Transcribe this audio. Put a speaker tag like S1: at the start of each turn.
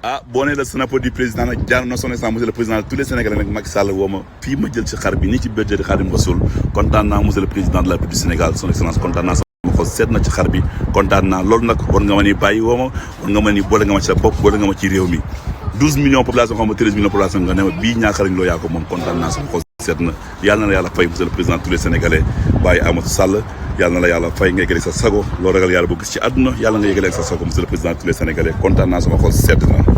S1: ah boo nee la snapo du président nag jaar na son excellence monsieur le président tous les sénégalais nag Macky Sall woo ma fii ma jël ci xar bi nii ci bergerie Khadim Rassoul kontaan naa monsieur le président de la République du Sénégal son excellence kontaan naa sama xol seet na ci xar bi kontaan naa loolu nag war nga ma ni bàyyi woo ma war nga ma ni boole nga ma ci sa bopp boole nga ma ci réew mi 12 millions population xam nga 13 millions population nga ne ma bii ñaakarañ loo yaa ko moom kontaan naa sama xol seet na yàlla na la yàlla fay monsieur le président tous les sénégalais bàyyi Amadou Sall yàlla na la yàlla fay nga yegale sa sago loolu ragal yàlla boo gis ci àdduna yàlla nga yegale ak sa sago monsieur le président tous les sénégalais kontaan naa sama xol seet na